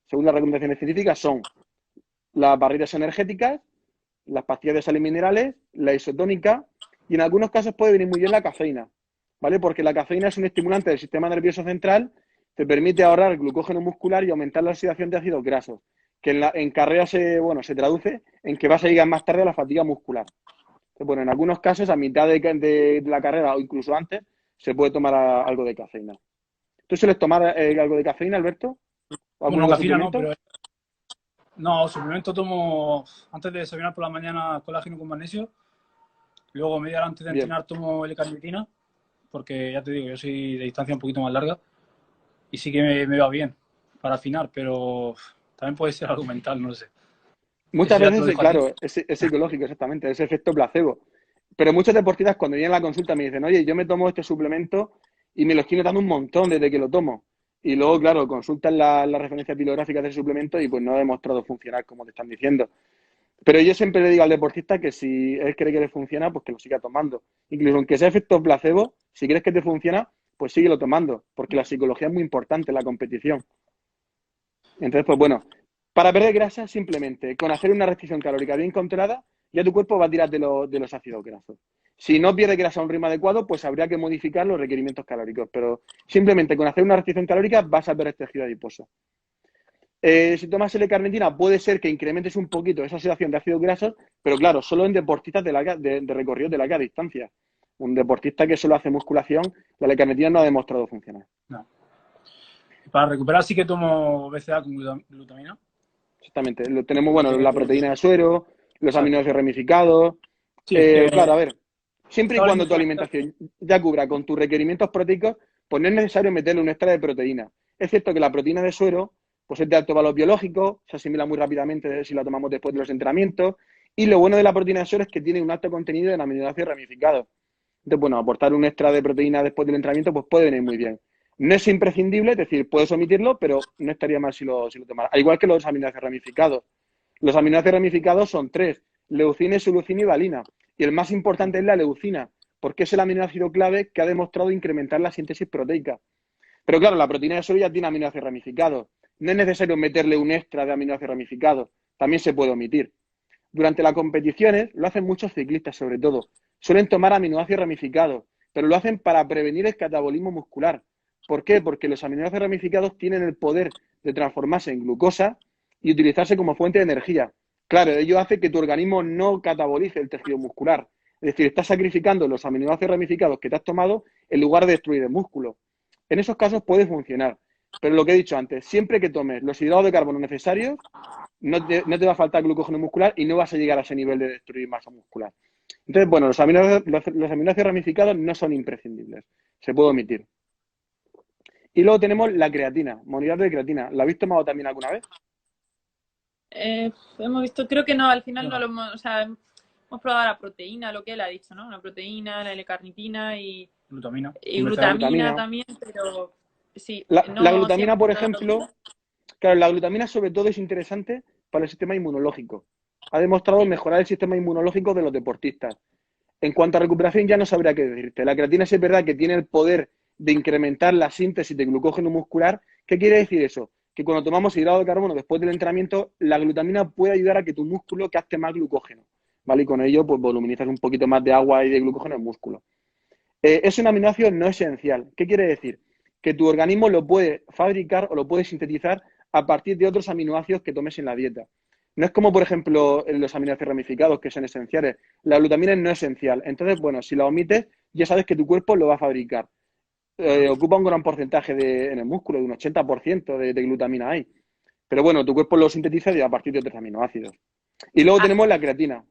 según las recomendaciones científicas, son las barritas energéticas, las pastillas de sales minerales, la isotónica y en algunos casos puede venir muy bien la cafeína, ¿vale? Porque la cafeína es un estimulante del sistema nervioso central, te permite ahorrar glucógeno muscular y aumentar la oxidación de ácidos grasos, que en carrera se traduce en que vas a llegar más tarde a la fatiga muscular. Entonces, bueno, en algunos casos, a mitad de la carrera o incluso antes, se puede tomar algo de cafeína. ¿Tú sueles tomar algo de cafeína, Alberto? ¿O algún Bueno, otro cafeína no, suplemento? pero no, suplemento tomo antes de desayunar por la mañana colágeno con magnesio. Luego, media hora antes de Bien. entrenar, tomo L-carnitina, porque ya te digo, yo soy de distancia un poquito más larga y sí que me va bien para afinar, pero también puede ser algo mental, no lo sé. Muchas Eso ya te lo veces, dejo a ti. claro, es psicológico, exactamente, es efecto placebo. Pero muchos deportistas cuando vienen a la consulta me dicen, oye, yo me tomo este suplemento y me lo estoy notando un montón desde que lo tomo. Y luego, claro, consultan las referencias bibliográficas del suplemento y pues no ha demostrado funcionar como te están diciendo. Pero yo siempre le digo al deportista que si él cree que le funciona, pues que lo siga tomando. Incluso aunque sea efecto placebo, si crees que te funciona, pues síguelo tomando, porque la psicología es muy importante en la competición. Entonces, pues bueno, para perder grasa, simplemente con hacer una restricción calórica bien controlada, ya tu cuerpo va a tirar de los ácidos grasos. Si no pierde grasa a un ritmo adecuado, pues habría que modificar los requerimientos calóricos, pero simplemente con hacer una restricción calórica vas a perder tejido adiposo. Si tomas L-carnitina, puede ser que incrementes un poquito esa oxidación de ácidos grasos, pero claro, solo en deportistas de recorridos de larga distancia. Un deportista que solo hace musculación, la L-carnitina no ha demostrado funcionar. No. Para recuperar sí que tomo BCA con glutamina. Exactamente. Tenemos, bueno, la Porque, proteína de suero, los exacto. aminoácidos ramificados. Sí, es que Claro, a ver, siempre y estaba leyendo cuando tu por ahí. alimentación ya cubra con tus requerimientos proteicos, pues no es necesario meterle un extra de proteína. Es cierto que la proteína de suero pues es de alto valor biológico, se asimila muy rápidamente si la tomamos después de los entrenamientos, y lo bueno de la proteína de suero es que tiene un alto contenido en aminoácidos ramificados. Entonces, bueno, aportar un extra de proteína después del entrenamiento pues puede venir muy bien. No es imprescindible, es decir, puedes omitirlo, pero no estaría mal si lo tomaras. Al igual que los aminoácidos ramificados. Los aminoácidos ramificados son tres: leucina, isoleucina y valina. Y el más importante es la leucina, porque es el aminoácido clave que ha demostrado incrementar la síntesis proteica. Pero claro, la proteína de soya tiene aminoácidos ramificados. No es necesario meterle un extra de aminoácidos ramificados. También se puede omitir. Durante las competiciones, lo hacen muchos ciclistas sobre todo, suelen tomar aminoácidos ramificados, pero lo hacen para prevenir el catabolismo muscular. ¿Por qué? Porque los aminoácidos ramificados tienen el poder de transformarse en glucosa y utilizarse como fuente de energía. Claro, ello hace que tu organismo no catabolice el tejido muscular. Es decir, estás sacrificando los aminoácidos ramificados que te has tomado en lugar de destruir el músculo. En esos casos puede funcionar, pero lo que he dicho antes, siempre que tomes los hidratos de carbono necesarios, no te va a faltar glucógeno muscular y no vas a llegar a ese nivel de destruir masa muscular. Entonces, bueno, los aminoácidos ramificados no son imprescindibles, se puede omitir. Y luego tenemos la creatina, monohidrato de creatina. ¿La habéis tomado también alguna vez? Hemos visto, creo que no, al final Yo no lo no. hemos, o sea, hemos probado la proteína, lo que él ha dicho, ¿no? La proteína, la L-carnitina y Glutamina. glutamina también, pero sí, La no glutamina, por siempre. ejemplo, claro, la glutamina sobre todo es interesante para el sistema inmunológico. Ha demostrado mejorar el sistema inmunológico de los deportistas. En cuanto a recuperación, ya no sabría qué decirte. La creatina sí es verdad que tiene el poder de incrementar la síntesis de glucógeno muscular. ¿Qué quiere decir eso? Que cuando tomamos hidrato de carbono después del entrenamiento, la glutamina puede ayudar a que tu músculo capte más glucógeno, ¿vale? Y con ello, pues voluminizas un poquito más de agua y de glucógeno en el músculo. Es un aminoácido no esencial. ¿Qué quiere decir? Que tu organismo lo puede fabricar o lo puede sintetizar a partir de otros aminoácidos que tomes en la dieta. No es como, por ejemplo, los aminoácidos ramificados, que son esenciales. La glutamina es no esencial. Entonces, bueno, si la omites, ya sabes que tu cuerpo lo va a fabricar. Ocupa un gran porcentaje en el músculo, de un 80% de glutamina hay. Pero bueno, tu cuerpo lo sintetiza a partir de otros aminoácidos. Y luego tenemos la creatina.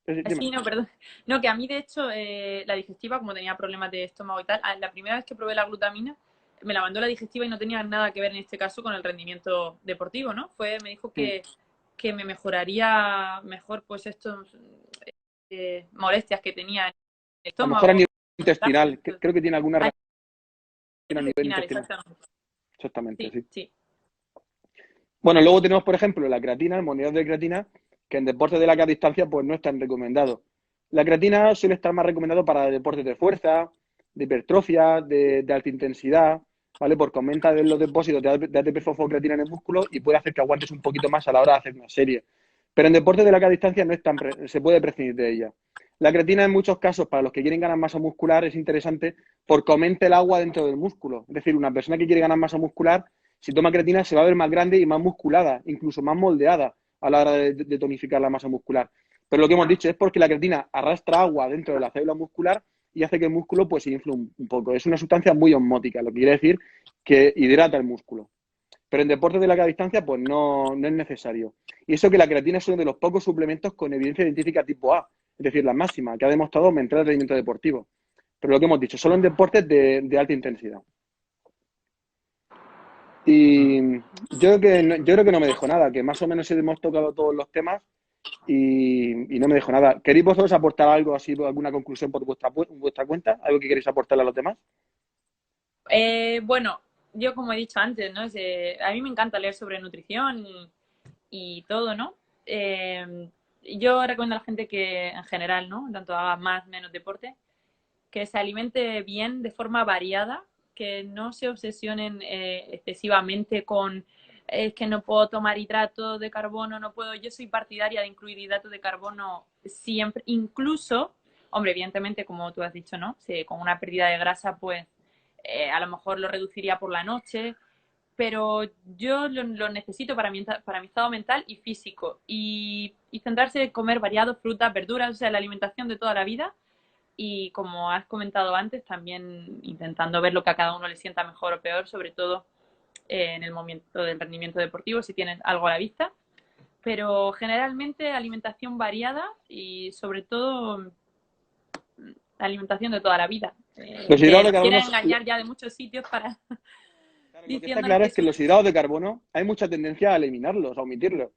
Sí, no, perdón. No, que a mí, de hecho, la digestiva, como tenía problemas de estómago y tal, la primera vez que probé la glutamina, me la mandó la digestiva y no tenía nada que ver en este caso con el rendimiento deportivo, ¿no? Me dijo que me mejoraría mejor, pues, estos molestias que tenía en el A lo mejor a estómago. nivel intestinal. Creo que tiene alguna relación a nivel intestinal. Exactamente. Exactamente, sí. Sí. Bueno, luego tenemos, por ejemplo, la creatina, el monedero de creatina, que en deportes de larga distancia pues no es tan recomendado. La creatina suele estar más recomendado para deportes de fuerza, de hipertrofia, de alta intensidad, ¿vale? Porque aumenta los depósitos de ATP fosfocreatina en el músculo y puede hacer que aguantes un poquito más a la hora de hacer una serie. Pero en deportes de larga distancia no es tan se puede prescindir de ella. La creatina en muchos casos, para los que quieren ganar masa muscular, es interesante porque aumenta el agua dentro del músculo. Es decir, una persona que quiere ganar masa muscular, si toma creatina, se va a ver más grande y más musculada, incluso más moldeada a la hora de tonificar la masa muscular. Pero lo que hemos dicho es porque la creatina arrastra agua dentro de la célula muscular y hace que el músculo pues se infle un poco. Es una sustancia muy osmótica, lo que quiere decir que hidrata el músculo. Pero en deportes de larga distancia pues no es necesario. Y eso que la creatina es uno de los pocos suplementos con evidencia científica tipo A, es decir, la máxima, que ha demostrado aumentar el rendimiento deportivo. Pero lo que hemos dicho, solo en deportes de alta intensidad. Y yo creo que no me dejo nada, que más o menos hemos tocado todos los temas y no me dejo nada. ¿Queréis vosotros aportar algo así, alguna conclusión por vuestra cuenta? ¿Algo que queréis aportarle a los demás? Bueno, yo como he dicho antes, ¿no? A mí me encanta leer sobre nutrición y todo, ¿no? Yo recomiendo a la gente que en general, ¿no? Tanto haga más, menos deporte, que se alimente bien de forma variada, que no se obsesionen excesivamente con es que no puedo tomar hidratos de carbono, no puedo. Yo soy partidaria de incluir hidratos de carbono siempre, incluso, hombre, evidentemente, como tú has dicho, ¿no? Si con una pérdida de grasa, pues a lo mejor lo reduciría por la noche, pero yo lo necesito para mi estado mental y físico. Y centrarse en comer variados, frutas, verduras, o sea, la alimentación de toda la vida. Y como has comentado antes, también intentando ver lo que a cada uno le sienta mejor o peor, sobre todo en el momento del rendimiento deportivo, si tienes algo a la vista. Pero generalmente alimentación variada y sobre todo alimentación de toda la vida. Los hidratos de Nos carbono, quieren engañar ya de muchos sitios para claro, lo que está diciéndonos claro que es que los hidratos de carbono hay mucha tendencia a eliminarlos, a omitirlos.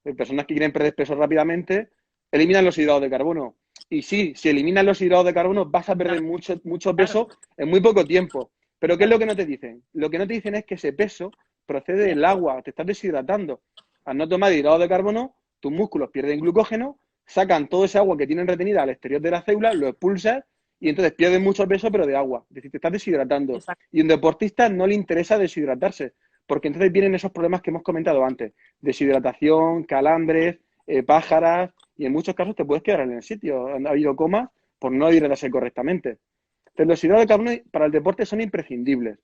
Hay personas que quieren perder peso rápidamente, eliminan los hidratos de carbono. Y sí, si eliminas los hidratos de carbono vas a perder mucho peso en muy poco tiempo. Pero ¿qué es lo que no te dicen? Lo que no te dicen es que ese peso procede del agua, te estás deshidratando. Al no tomar hidratos de carbono, tus músculos pierden glucógeno, sacan todo ese agua que tienen retenida al exterior de la célula, lo expulsas y entonces pierdes mucho peso, pero de agua. Es decir, te estás deshidratando. Exacto. Y a un deportista no le interesa deshidratarse, porque entonces vienen esos problemas que hemos comentado antes. Deshidratación, calambres, pájaras, y en muchos casos te puedes quedar en el sitio. Ha habido comas por no hidratarse correctamente. Entonces, los hidratos de carbono para el deporte son imprescindibles.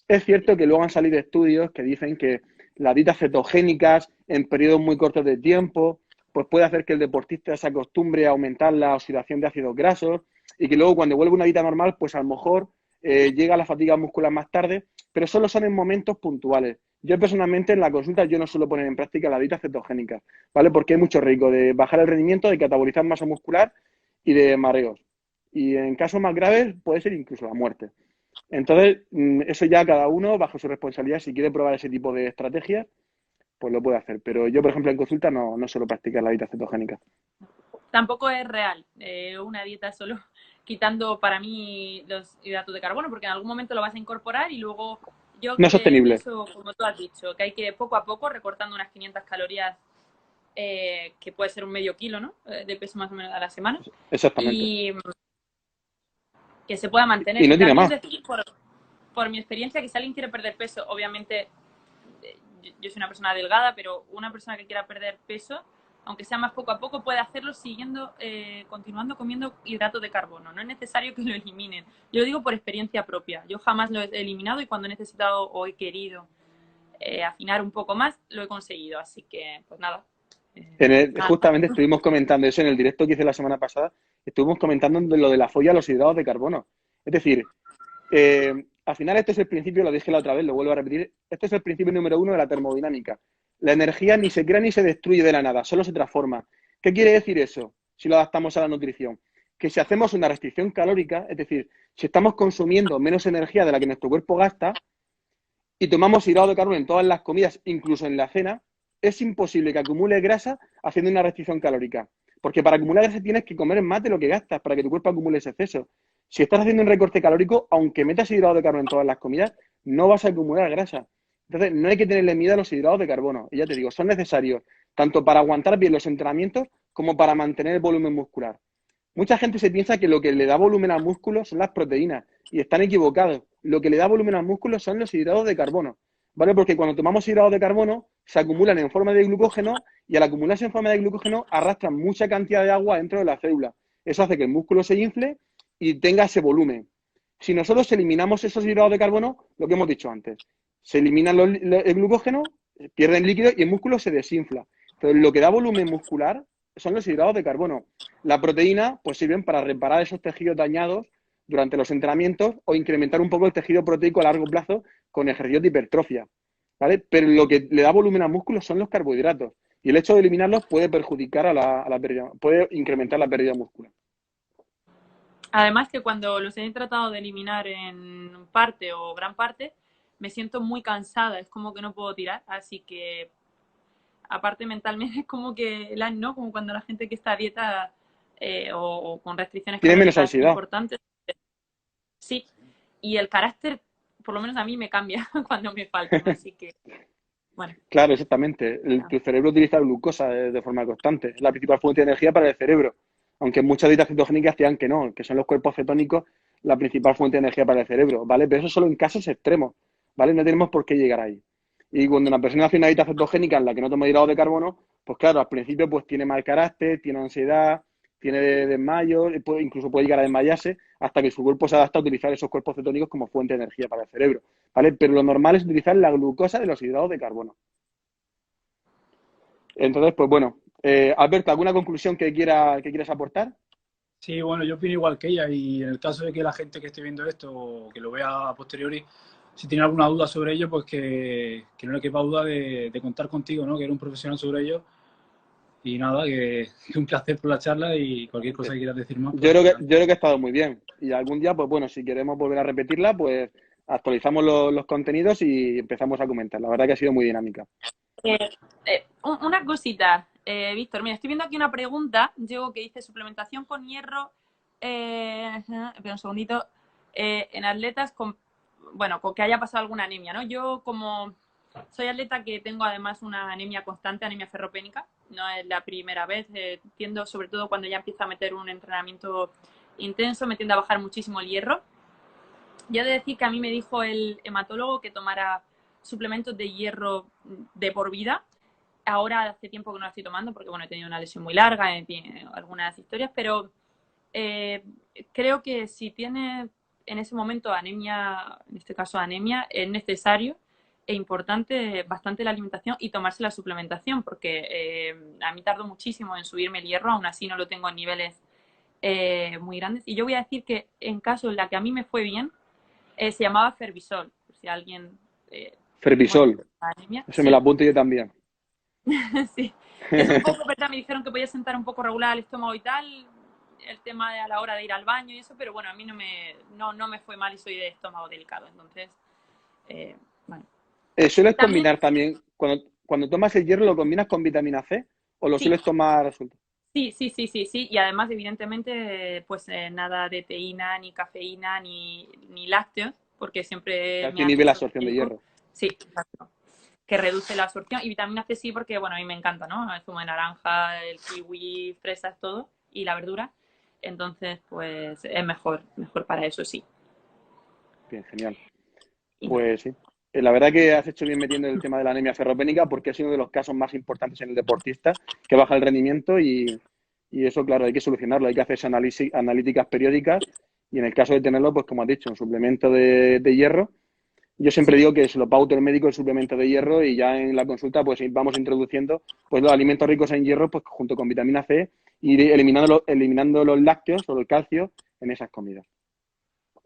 Es cierto que luego han salido estudios que dicen que las dietas cetogénicas en periodos muy cortos de tiempo pues puede hacer que el deportista se acostumbre a aumentar la oxidación de ácidos grasos y que luego cuando vuelve a una dieta normal, pues a lo mejor llega la fatiga muscular más tarde, pero solo son en momentos puntuales. Yo personalmente en la consulta yo no suelo poner en práctica la dieta cetogénica, ¿vale? Porque hay mucho riesgo de bajar el rendimiento, de catabolizar masa muscular y de mareos. Y en casos más graves puede ser incluso la muerte. Entonces, eso ya cada uno, bajo su responsabilidad, si quiere probar ese tipo de estrategias, pues lo puede hacer. Pero yo, por ejemplo, en consulta no suelo practicar la dieta cetogénica. tampoco es real una dieta solo quitando para mí los hidratos de carbono, porque en algún momento lo vas a incorporar y luego yo No es sostenible. pienso, como tú has dicho, que hay que poco a poco recortando unas 500 calorías, que puede ser un medio kilo, ¿no? De peso más o menos a la semana. Exactamente. Y que se pueda mantener. Y no Y tiene también más. decir, por mi experiencia, que si alguien quiere perder peso, obviamente yo soy una persona delgada, pero una persona que quiera perder peso, aunque sea más poco a poco, puede hacerlo siguiendo, continuando comiendo hidratos de carbono. No es necesario que lo eliminen. Yo lo digo por experiencia propia. Yo jamás lo he eliminado y cuando he necesitado o he querido afinar un poco más, lo he conseguido. Así que, pues nada. Nada. Justamente estuvimos comentando eso en el directo que hice la semana pasada. Estuvimos comentando lo de la folla a los hidratos de carbono. Es decir, al final este es el principio, lo dije la otra vez, lo vuelvo a repetir, este es el principio número 1 de la termodinámica. La energía ni se crea ni se destruye de la nada, solo se transforma. ¿Qué quiere decir eso? Si lo adaptamos a la nutrición. Que si hacemos una restricción calórica, es decir, si estamos consumiendo menos energía de la que nuestro cuerpo gasta y tomamos hidratos de carbono en todas las comidas, incluso en la cena, es imposible que acumule grasa haciendo una restricción calórica. Porque para acumular grasa tienes que comer más de lo que gastas para que tu cuerpo acumule ese exceso. Si estás haciendo un recorte calórico, aunque metas hidratos de carbono en todas las comidas, no vas a acumular grasa. Entonces, no hay que tenerle miedo a los hidratos de carbono. Y ya te digo, son necesarios tanto para aguantar bien los entrenamientos como para mantener el volumen muscular. Mucha gente se piensa que lo que le da volumen al músculo son las proteínas y están equivocados. Lo que le da volumen al músculo son los hidratos de carbono, ¿vale? Porque cuando tomamos hidratos de carbono se acumulan en forma de glucógeno y al acumularse en forma de glucógeno arrastran mucha cantidad de agua dentro de la célula. Eso hace que el músculo se infle y tenga ese volumen. Si nosotros eliminamos esos hidratos de carbono, lo que hemos dicho antes, se eliminan el glucógeno, pierden líquido y el músculo se desinfla. Entonces, lo que da volumen muscular son los hidratos de carbono. La proteína, pues sirven para reparar esos tejidos dañados durante los entrenamientos o incrementar un poco el tejido proteico a largo plazo con ejercicios de hipertrofia, ¿vale? Pero lo que le da volumen al músculo son los carbohidratos y el hecho de eliminarlos puede perjudicar a la pérdida, puede incrementar la pérdida muscular. Además que cuando los he tratado de eliminar en parte o gran parte, me siento muy cansada, es como que no puedo tirar, así que aparte mentalmente es como que ¿no? Como cuando la gente que está a dieta o con restricciones Tiene menos calóricas ansiedad. importantes, sí, y el carácter, por lo menos a mí me cambia cuando me faltan, así que, bueno. Claro, exactamente. Tu cerebro utiliza glucosa de forma constante. Es la principal fuente de energía para el cerebro. Aunque muchas dietas cetogénicas decían que no, que son los cuerpos cetónicos la principal fuente de energía para el cerebro, ¿vale? Pero eso solo en casos extremos, ¿vale? No tenemos por qué llegar ahí. Y cuando una persona hace una dieta cetogénica en la que no toma hidratos de carbono, pues claro, al principio pues tiene mal carácter, tiene ansiedad, tiene desmayo, incluso puede llegar a desmayarse hasta que su cuerpo se adapta a utilizar esos cuerpos cetónicos como fuente de energía para el cerebro, ¿vale? Pero lo normal es utilizar la glucosa de los hidratos de carbono. Entonces, pues bueno, Alberto, ¿alguna conclusión que quieras aportar? Sí, bueno, yo opino igual que ella y en el caso de que la gente que esté viendo esto o que lo vea a posteriori, si tiene alguna duda sobre ello, pues que no le quepa duda de contar contigo, ¿no? Que eres un profesional sobre ello. Y nada, que un placer por la charla y cualquier cosa que quieras decir más, pues Yo creo que ha estado muy bien. Y algún día, pues bueno, si queremos volver a repetirla, pues actualizamos los contenidos y empezamos a comentar. La verdad que ha sido muy dinámica. Una cosita, Víctor, mira, estoy viendo aquí una pregunta, Diego, que dice suplementación con hierro, espera un segundito, en atletas con que haya pasado alguna anemia, ¿no? Yo como soy atleta que tengo además una anemia constante, anemia ferropénica, no es la primera vez, tiendo sobre todo cuando ya empiezo a meter un entrenamiento intenso, me tiende a bajar muchísimo el hierro. Yo he de decir que a mí me dijo el hematólogo que tomara suplementos de hierro de por vida. Ahora hace tiempo que no la estoy tomando porque bueno, he tenido una lesión muy larga, en fin, algunas historias, pero creo que si tiene en ese momento anemia, en este caso anemia, es necesario e importante bastante la alimentación y tomarse la suplementación porque a mí tardó muchísimo en subirme el hierro, aún así no lo tengo en niveles muy grandes. Y yo voy a decir que en caso en la que a mí me fue bien, se llamaba Fervisol, por si alguien... Fervisol, bueno, anemia, eso me lo sí. apunto yo también. Sí, es un poco, ¿verdad? Me dijeron que podía sentar un poco regular el estómago y tal, el tema de a la hora de ir al baño y eso, pero bueno, a mí no me fue mal y soy de estómago delicado, entonces, bueno. ¿Sueles También, combinar también, cuando tomas el hierro, lo combinas con vitamina C o lo sí, sueles tomar suelto? Sí. Y además, evidentemente, pues nada de teína, ni cafeína, ni lácteos, porque siempre me Calcio hace inhibe la eso absorción de médico. hierro. Sí, exacto. Que reduce la absorción. Y vitamina C sí, porque bueno, a mí me encanta, ¿no? El zumo de naranja, el kiwi, fresas, todo, y la verdura. Entonces, pues es mejor para eso, sí. Bien, genial. Y nada. Pues sí. La verdad que has hecho bien metiendo el tema de la anemia ferropénica porque ha sido uno de los casos más importantes en el deportista, que baja el rendimiento y eso, claro, hay que solucionarlo. Hay que hacer analíticas periódicas y en el caso de tenerlo, pues como has dicho, un suplemento de hierro. Yo siempre Sí, digo que se lo pauta el médico el suplemento de hierro y ya en la consulta pues vamos introduciendo pues los alimentos ricos en hierro pues junto con vitamina C y eliminando los lácteos o el calcio en esas comidas.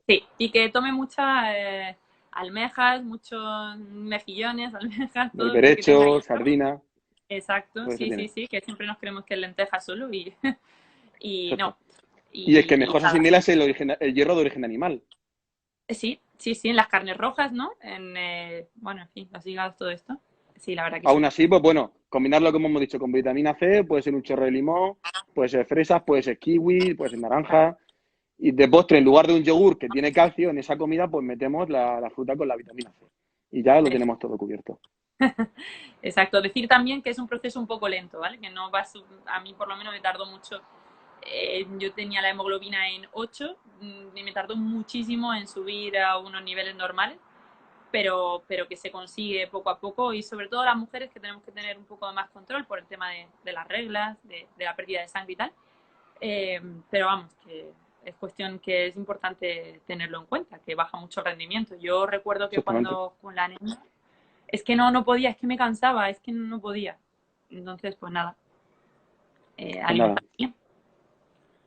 sí. Y que tome muchas almejas, muchos mejillones, almejas, todo lo que tenga Berberecho, hierro. sardina, Exacto, todo eso tiene. sí, que siempre nos creemos que es lenteja solo y no. Exacto. Y es que Y mejor se nada. asimila es el hierro de origen animal. Sí, en las carnes rojas, ¿no? Bueno, en fin, los hígados, todo esto. Sí, la verdad que sí. Aún así, pues bueno, combinarlo como hemos dicho con vitamina C, puede ser un chorro de limón, puede ser fresas, puede ser kiwi, puede ser naranja. Y de postre, en lugar de un yogur que tiene calcio, en esa comida pues metemos la fruta con la vitamina C. Y ya lo tenemos todo cubierto. Exacto. Decir también que es un proceso un poco lento, ¿vale? Que no va a mí por lo menos me tardó mucho. Yo tenía la hemoglobina en 8 y me tardó muchísimo en subir a unos niveles normales, pero que se consigue poco a poco y sobre todo las mujeres que tenemos que tener un poco más control por el tema de las reglas, de la pérdida de sangre y tal. Pero vamos, que es cuestión que es importante tenerlo en cuenta, que baja mucho el rendimiento. Yo recuerdo que Exactamente. cuando con la anemia, es que no podía, es que me cansaba, es que no podía. Entonces, pues nada, Pues nada, alimentar bien.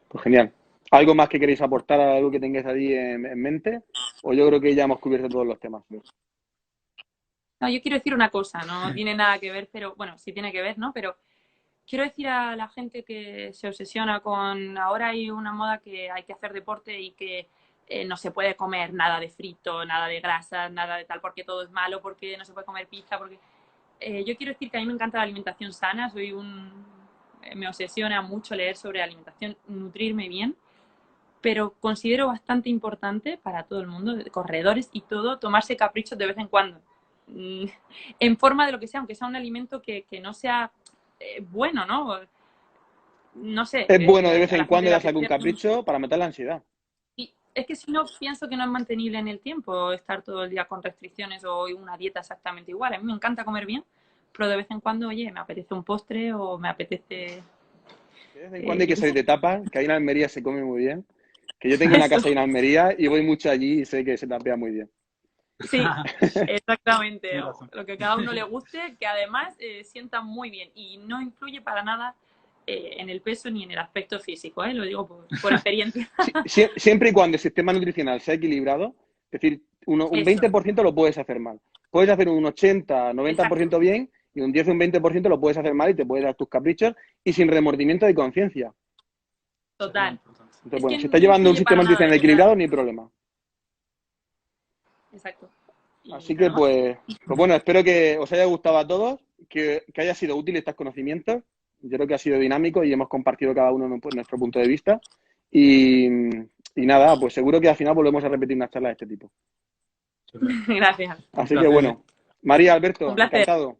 pues genial. ¿Algo más que queréis aportar, algo que tengáis ahí en mente? O yo creo que ya hemos cubierto todos los temas. No, yo quiero decir una cosa, no tiene nada que ver, pero bueno, sí tiene que ver, ¿no? Pero quiero decir a la gente que se obsesiona con ahora hay una moda que hay que hacer deporte y que no se puede comer nada de frito, nada de grasa, nada de tal, porque todo es malo, porque no se puede comer pizza, porque yo quiero decir que a mí me encanta la alimentación sana, me obsesiona mucho leer sobre alimentación, nutrirme bien, pero considero bastante importante para todo el mundo, corredores y todo, tomarse caprichos de vez en cuando. En forma de lo que sea, aunque sea un alimento que no sea bueno, ¿no? No sé, Es bueno de vez a en la gente cuando le darse algún apetece capricho para matar la ansiedad. y es que si no, pienso que no es mantenible en el tiempo estar todo el día con restricciones o una dieta exactamente igual. A mí me encanta comer bien, pero de vez en cuando, oye, me apetece un postre o me apetece, De vez en cuando hay yo que qué salir sé. de tapas, que ahí en Almería se come muy bien. Que yo tengo una Eso, casa ahí en Almería y voy mucho allí y sé que se tapea muy bien. sí, exactamente. Tienes razón. Lo que a cada uno le guste, que además sienta muy bien y no influye para nada en el peso ni en el aspecto físico, ¿eh? Lo digo por experiencia. Siempre y cuando el sistema nutricional sea equilibrado, es decir, un Eso, 20% lo puedes hacer mal. Puedes hacer un 80, exacto, 90% bien y un 10 o un 20% lo puedes hacer mal y te puedes dar tus caprichos y sin remordimiento de conciencia. Eso es lo total. importante. Entonces, Es bueno, que si estás no llevando un influye para sistema nada, nutricional de verdad. equilibrado, no hay problema. Exacto. Y Así que, nada más. pues bueno, espero que os haya gustado a todos, que haya sido útil estos conocimientos. Yo creo que ha sido dinámico y hemos compartido cada uno nuestro punto de vista. Y, y nada, pues seguro que al final volvemos a repetir una charla de este tipo. Súper. Gracias. Un Así que placer. bueno, María, Un Alberto, placer. encantado.